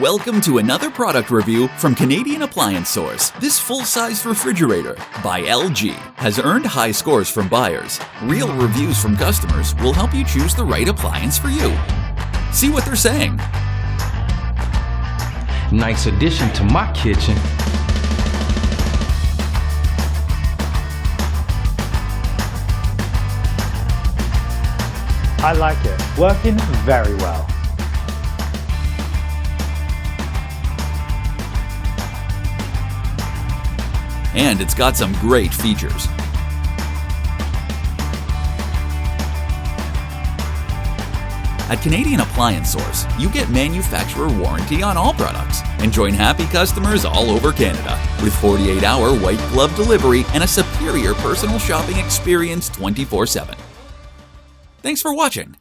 Welcome to another product review from Canadian Appliance Source. This full-size refrigerator by LG has earned high scores from buyers. Real reviews from customers will help you choose the right appliance for you. See what they're saying. Nice addition to my kitchen. I like it. Working very well. And it's got some great features. At Canadian Appliance Source, you get manufacturer warranty on all products and join happy customers all over Canada with 48-hour white glove delivery and a superior personal shopping experience 24/7. Thanks for watching.